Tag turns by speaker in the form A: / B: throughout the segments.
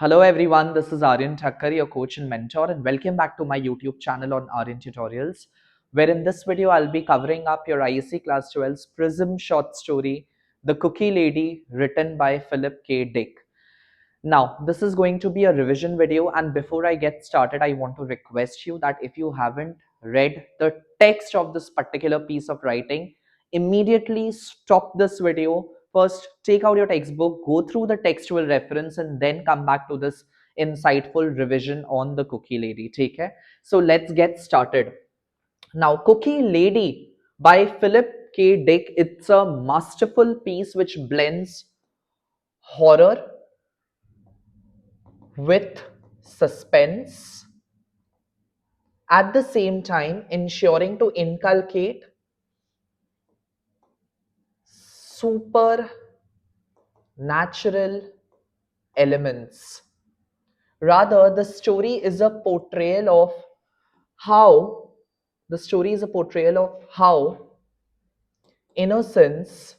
A: Hello everyone, this is Aryan Thakkar, your coach and mentor, and welcome back to my YouTube channel on Aryan Tutorials, where in this video I'll be covering up your ISC Class 12's Prism short story, The Cookie Lady, written by Philip K. Dick. Now, this is going to be a revision video, and before I get started, I want to request you that if you haven't read the text of this particular piece of writing, immediately stop this video. First, take out your textbook, go through the textual reference, and then come back to this insightful revision on the Cookie Lady. Take care. So let's get started. Now, Cookie Lady by Philip K. Dick. It's a masterful piece which blends horror with suspense, at the same time ensuring to inculcate supernatural elements. Rather, how the story is a portrayal of how innocence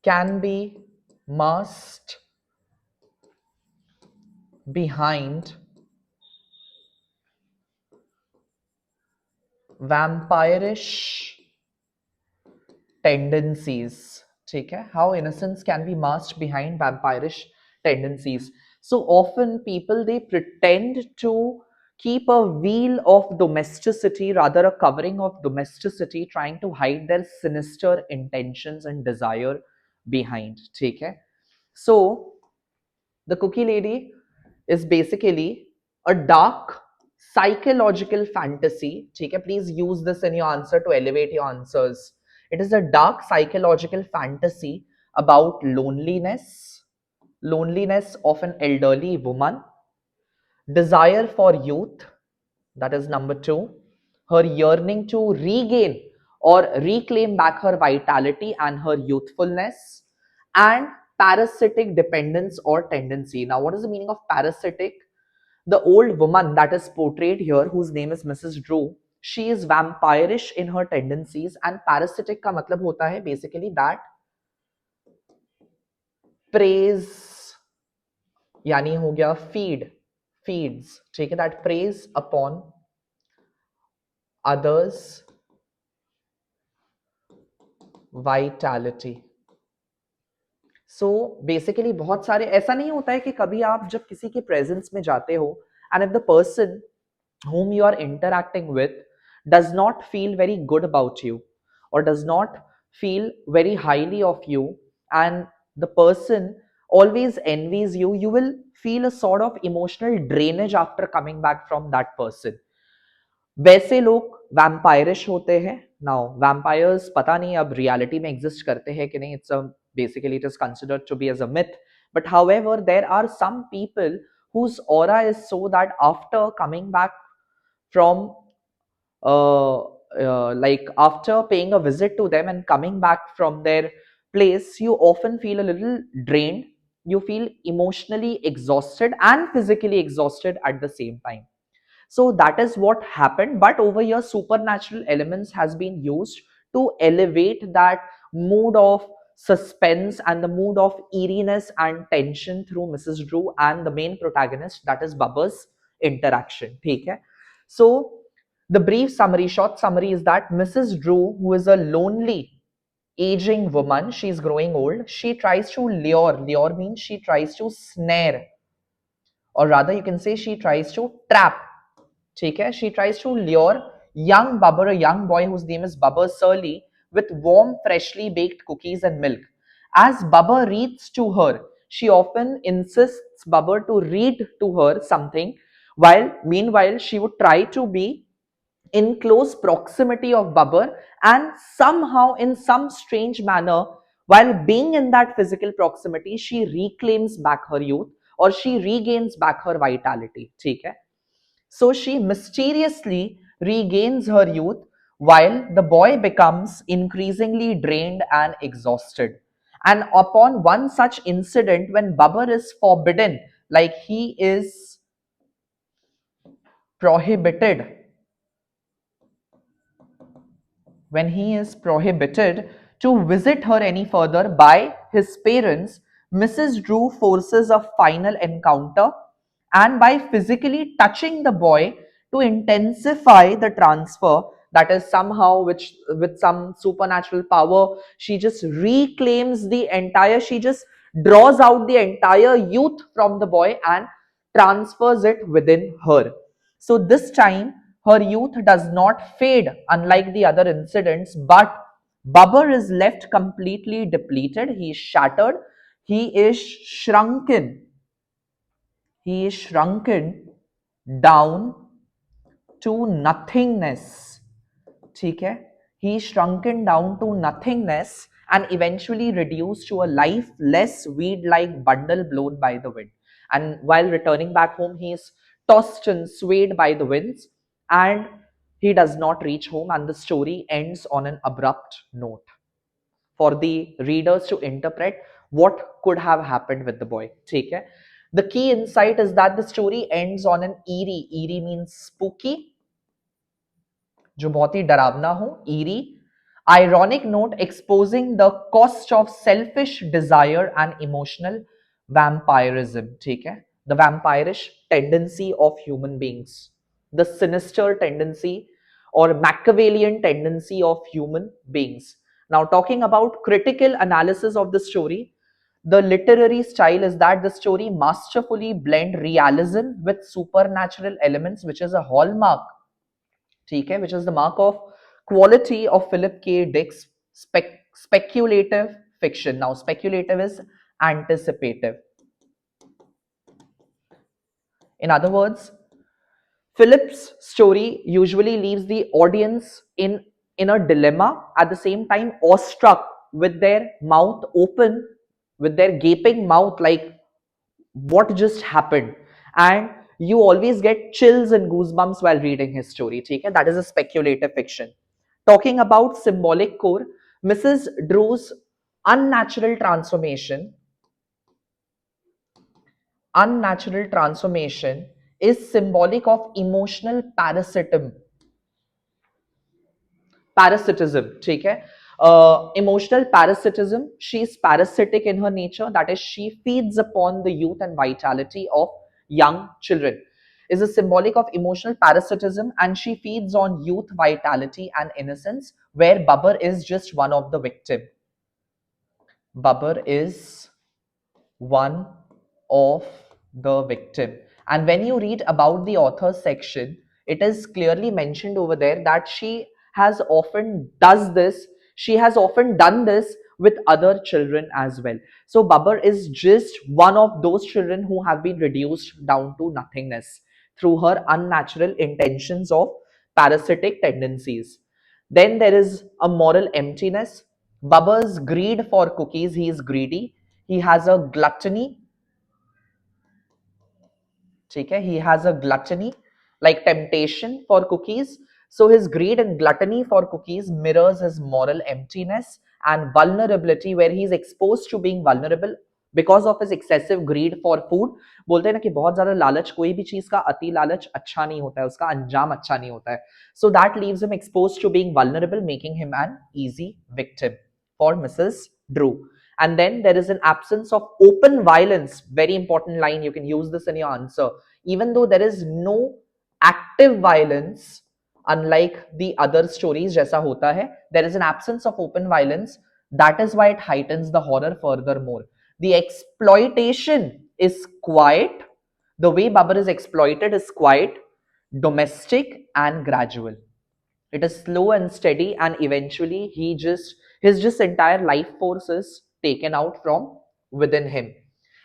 A: can be masked behind vampirish tendencies. ठीक है? How innocence can be masked behind vampirish tendencies. So often people, they pretend to keep a veil of domesticity, rather a covering of domesticity, trying to hide their sinister intentions and desire behind. ठीक है? So the Cookie Lady is basically a dark psychological fantasy. ठीक है? Please use this in your answer to elevate your answers. It is a dark psychological fantasy about loneliness of an elderly woman, desire for youth, that is number two, her yearning to regain or reclaim back her vitality and her youthfulness, and parasitic dependence or tendency. Now, what is the meaning of parasitic? The old woman that is portrayed here, whose name is Mrs. Drew, she is vampirish in her tendencies, and parasitic का मतलब होता है basically that praise, यानी हो गया feeds, ठीक है, that preys upon others vitality. So basically बहुत सारे, ऐसा नहीं होता है कि कभी आप जब किसी के presence में जाते हो and if the person whom you are interacting with does not feel very good about you or does not feel very highly of you, and the person always envies you, you will feel a sort of emotional drainage after coming back from that person. वैसे लोग वैम्पायरिश होते हैं. Now vampires पता नहीं अब reality में exist करते हैं कि नहीं. It's a basically it is considered to be as a myth, but however there are some people whose aura is so that after coming back from like after paying a visit to them and coming back from their place, you often feel a little drained, you feel emotionally exhausted and physically exhausted at the same time. So that is what happened, but over here supernatural elements has been used to elevate that mood of suspense and the mood of eeriness and tension through Mrs. Drew and the main protagonist, that is Bubba's interaction. ठीक है? So the brief summary, short summary, is that Mrs. Drew, who is a lonely aging woman, she is growing old, she tries to lure means she tries to snare, or rather you can say she tries to trap. ठीक है? She tries to lure young Bubba, a young boy whose name is Bubba Surly, with warm, freshly baked cookies and milk. As Bubba reads to her, she often insists Bubba to read to her something, while meanwhile she would try to be in close proximity of Bubba, and somehow in some strange manner, while being in that physical proximity, she reclaims back her youth or she regains back her vitality. ठीक है? So she mysteriously regains her youth while the boy becomes increasingly drained and exhausted. And upon one such incident, when Bubba is forbidden, like he is prohibited when he is prohibited to visit her any further by his parents, Mrs. Drew forces a final encounter and by physically touching the boy to intensify the transfer, that is somehow which with some supernatural power she just reclaims the entire, she just draws out the entire youth from the boy and transfers it within her. So this time her youth does not fade unlike the other incidents, but Bubba is left completely depleted, he is shattered, he is shrunken, he is shrunken down to nothingness. ठीक है? He is shrunken down to nothingness and eventually reduced to a lifeless weed-like bundle blown by the wind. And while returning back home, he is tossed and swayed by the winds, and he does not reach home, and the story ends on an abrupt note for the readers to interpret what could have happened with the boy. ठीक है? The key insight is that the story ends on an eerie means spooky, जो बहुत ही डरावना हो, eerie, ironic note exposing the cost of selfish desire and emotional vampirism. ठीक है? The vampirish tendency of human beings, the sinister tendency or Machiavellian tendency of human beings. Now, talking about critical analysis of the story, the literary style is that the story masterfully blend realism with supernatural elements, which is a hallmark, ठीक है, which is the mark of quality of Philip K. Dick's speculative fiction. Now, speculative is anticipative. In other words, Philip's story usually leaves the audience in a dilemma, at the same time awestruck, with their mouth open, with their gaping mouth, like what just happened, and you always get chills and goosebumps while reading his story. Okay? That is a speculative fiction. Talking about symbolic core, Mrs. Drew's unnatural transformation unnatural transformation is symbolic of emotional parasitism. ठीक है? Emotional parasitism, she is parasitic in her nature, that is she feeds upon the youth and vitality of young children, is a symbolic of emotional parasitism, and she feeds on youth, vitality and innocence, where Bubba is just one of the victim. Bubba is one of the victim. And when you read about the author's section, it is clearly mentioned over there that she has often done this with other children as well. So Bubba is just one of those children who have been reduced down to nothingness through her unnatural intentions of parasitic tendencies. Then there is a moral emptiness. Bubba's greed for cookies, he is greedy. He has a gluttony. Okay? He has a gluttony, like temptation for cookies. So his greed and gluttony for cookies mirrors his moral emptiness and vulnerability, where he is exposed to being vulnerable because of his excessive greed for food. बोलते हैं ना कि बहुत ज्यादा लालच, कोई भी चीज का अति लालच अच्छा नहीं होता है, उसका अंजाम अच्छा नहीं होता है. So that leaves him exposed to being vulnerable, making him an easy victim for Mrs. Drew. And then there is an absence of open violence. Very important line, you can use this in your answer. Even though there is no active violence, unlike the other stories jaisa hota hai, there is an absence of open violence. That is why it heightens the horror furthermore. The exploitation is quiet. The way Bubba is exploited is quiet, domestic and gradual. It is slow and steady, and eventually his just entire life force is taken out from within him.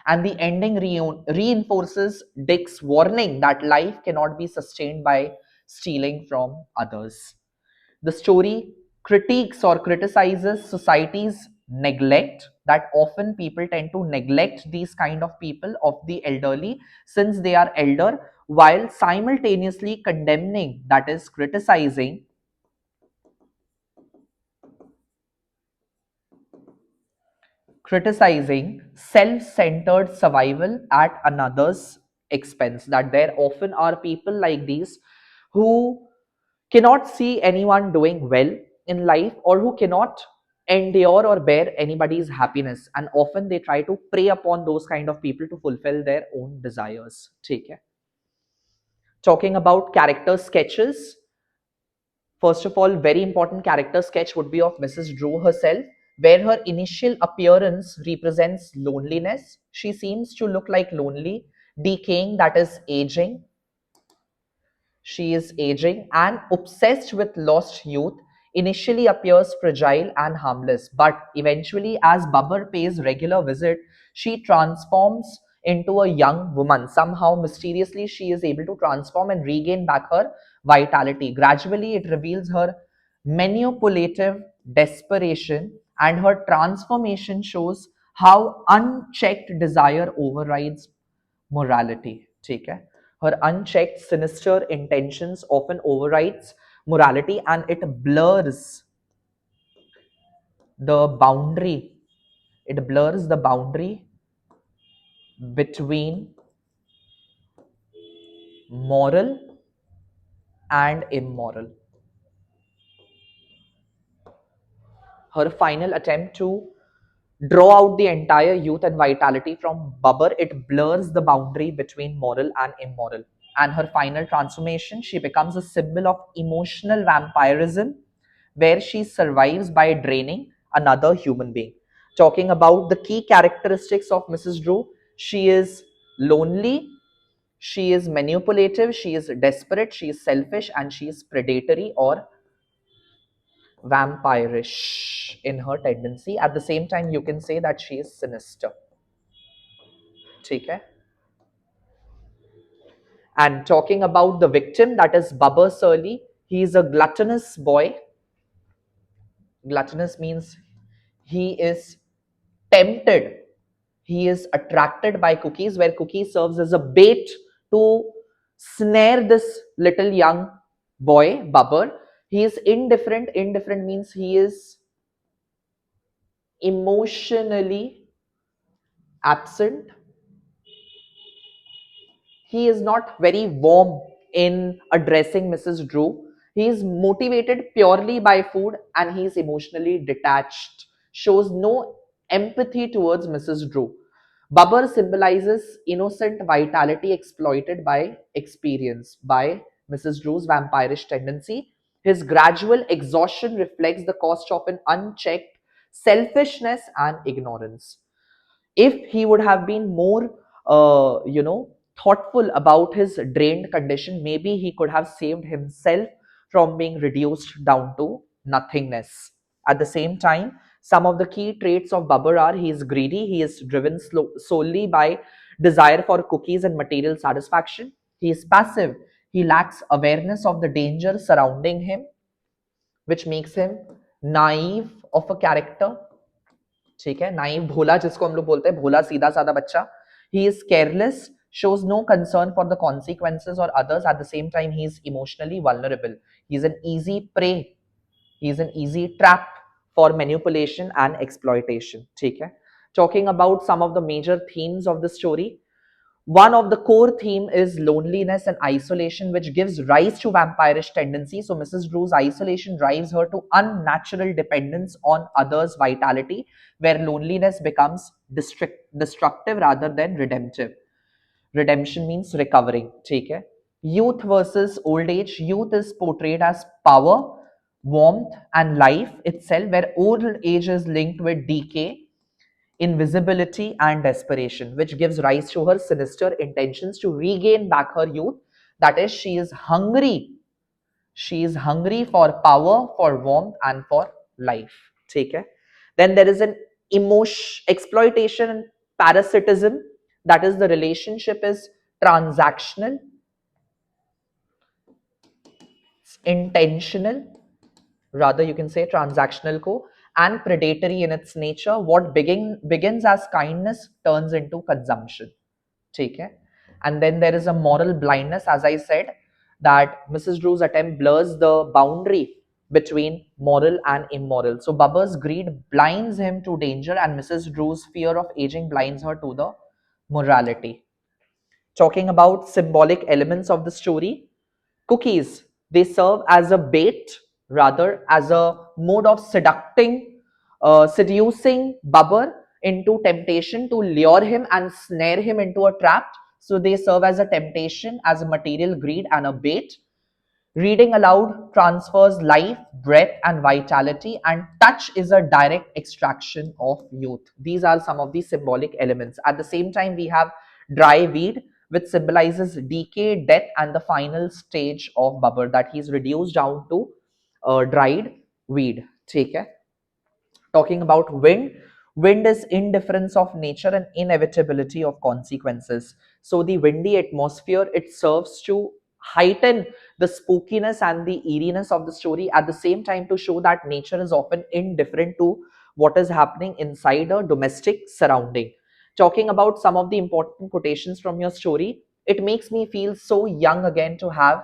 A: And the ending reinforces Dick's warning that life cannot be sustained by stealing from others. The story critiques or criticizes society's neglect, that often people tend to neglect these kind of people, of the elderly, since they are elder, while simultaneously condemning, that is criticizing self-centered survival at another's expense. That there often are people like these who cannot see anyone doing well. in life or who cannot endure or bear anybody's happiness, and often they try to prey upon those kind of people to fulfill their own desires. Take care. Talking about character sketches, first of all, very important character sketch would be of Mrs. Drew herself, where her initial appearance represents loneliness. She seems to look like lonely, decaying, that is aging. She is aging and obsessed with lost youth, initially appears fragile and harmless, but eventually, as Bubba pays regular visit, she transforms into a young woman. Somehow, mysteriously, she is able to transform and regain back her vitality. Gradually, it reveals her manipulative desperation, and her transformation shows how unchecked desire overrides morality. ठीक है? Her unchecked, sinister intentions often overrides morality, and it blurs the boundary. It blurs the boundary between moral and immoral. Her final attempt to draw out the entire youth and vitality from Bubber, it blurs the boundary between moral and immoral. And her final transformation, she becomes a symbol of emotional vampirism, where she survives by draining another human being. Talking about the key characteristics of Mrs. Drew, she is lonely, she is manipulative, she is desperate, she is selfish, and she is predatory or vampirish in her tendency. At the same time, you can say that she is sinister. Okay? And talking about the victim, that is Bubba Surly, he is a gluttonous boy. Gluttonous means he is tempted, he is attracted by cookies, where cookie serves as a bait to snare this little young boy, Bubber. He is indifferent. Indifferent means he is emotionally absent. He is not very warm in addressing Mrs. Drew. He is motivated purely by food, and he is emotionally detached, shows no empathy towards Mrs. Drew. Bubber symbolizes innocent vitality exploited by experience, by Mrs. Drew's vampirish tendency. His gradual exhaustion reflects the cost of an unchecked selfishness and ignorance. If he would have been more thoughtful about his drained condition, maybe he could have saved himself from being reduced down to nothingness. At the same time, some of the key traits of Babur are: he is greedy, he is driven solely by desire for cookies and material satisfaction, he is passive, he lacks awareness of the danger surrounding him, which makes him naive of a character. ठीक है, naive भोला जिसको हम लोग बोलते हैं, भोला सीधा साधा बच्चा. He is careless, shows no concern for the consequences or others. At the same time, he is emotionally vulnerable. He is an easy prey. He is an easy trap for manipulation and exploitation. ठीक है. Talking about some of the major themes of the story, one of the core theme is loneliness and isolation, which gives rise to vampirish tendencies. So Mrs. Drew's isolation drives her to unnatural dependence on others' vitality, where loneliness becomes destructive rather than redemptive. Redemption means recovering. Take care. Youth versus old age. Youth is portrayed as power, warmth, and life itself, where old age is linked with decay, invisibility, and desperation, which gives rise to her sinister intentions to regain back her youth. That is, she is hungry. She is hungry for power, for warmth, and for life. Take care. Then there is an emotion, exploitation, and parasitism. That is, the relationship is transactional, intentional, rather you can say transactional co, and predatory in its nature. What begins as kindness turns into consumption. Okay. And then there is a moral blindness, as I said, that Mrs. Drew's attempt blurs the boundary between moral and immoral. So Bubba's greed blinds him to danger, and Mrs. Drew's fear of aging blinds her to the morality. Talking about symbolic elements of the story, cookies, they serve as a bait, rather as a mode of seducing Bubba into temptation to lure him and snare him into a trap. So they serve as a temptation, as a material greed and a bait. Reading aloud transfers life, breath, and vitality, and touch is a direct extraction of youth. These are some of the symbolic elements. At the same time, we have dry weed, which symbolizes decay, death, and the final stage of Bubba, that he's reduced down to dried weed. Take care. Talking about wind, wind is indifference of nature and inevitability of consequences. So the windy atmosphere, it serves to heighten the spookiness and the eeriness of the story, at the same time to show that nature is often indifferent to what is happening inside a domestic surrounding. Talking about some of the important quotations from your story, it makes me feel so young again to have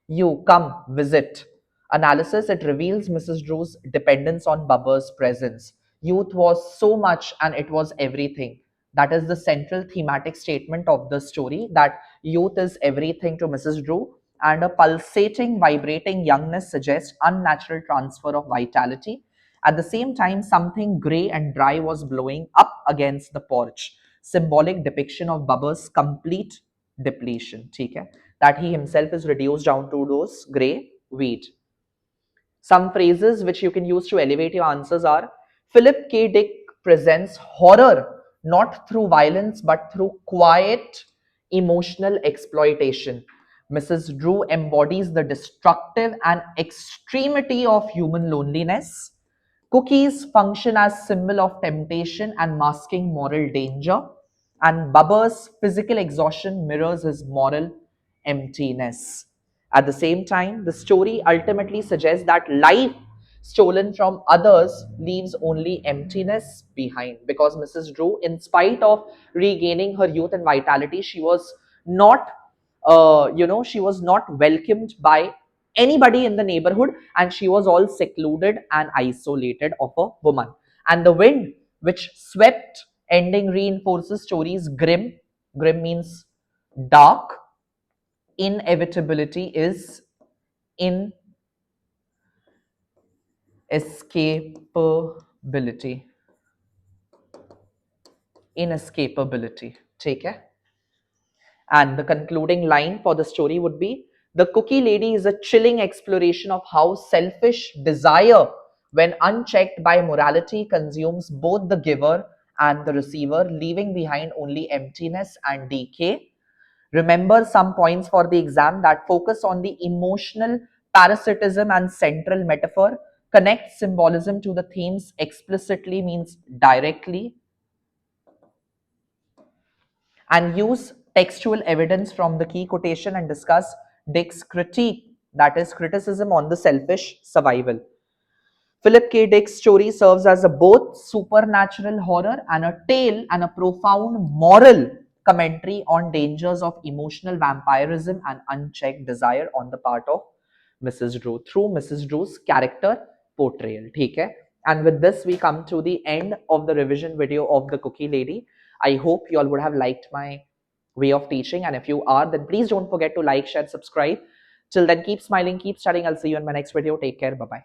A: you come visit. Analysis, it reveals Mrs. Drew's dependence on Bubba's presence. Youth was so much and it was everything. That is the central thematic statement of the story, that youth is everything to Mrs. Drew, and a pulsating, vibrating youngness suggests unnatural transfer of vitality. At the same time, something grey and dry was blowing up against the porch, symbolic depiction of Bubba's complete depletion. ठीक है? That he himself is reduced down to those grey weed. Some phrases which you can use to elevate your answers are: Philip K. Dick presents horror not through violence but through quiet emotional exploitation. Mrs. Drew embodies the destructive and extremity of human loneliness. Cookies function as symbol of temptation and masking moral danger, and Bubba's physical exhaustion mirrors his moral emptiness. At the same time, the story ultimately suggests that life stolen from others leaves only emptiness behind, because Mrs. Drew, in spite of regaining her youth and vitality, she was not she was not welcomed by anybody in the neighborhood, and she was all secluded and isolated of a woman. And the wind which swept ending reinforces stories grim. Grim means dark. Inevitability is inescapability. Inescapability. Take care. And the concluding line for the story would be: The Cookie Lady is a chilling exploration of how selfish desire, when unchecked by morality, consumes both the giver and the receiver, leaving behind only emptiness and decay. Remember some points for the exam: that focus on the emotional parasitism and central metaphor, connect symbolism to the themes explicitly means directly, and use textual evidence from the key quotation and discuss Dick's critique, that is, criticism on the selfish survival. Philip K. Dick's story serves as a both supernatural horror and a tale and a profound moral commentary on dangers of emotional vampirism and unchecked desire on the part of Mrs. Drew through Mrs. Drew's character portrayal. ठीक है? And with this, we come to the end of the revision video of the Cookie Lady. I hope you all would have liked my way of teaching, and if you are, then please don't forget to like, share, subscribe. Till then, keep smiling, keep studying. I'll see you in my next video. Take care. Bye bye.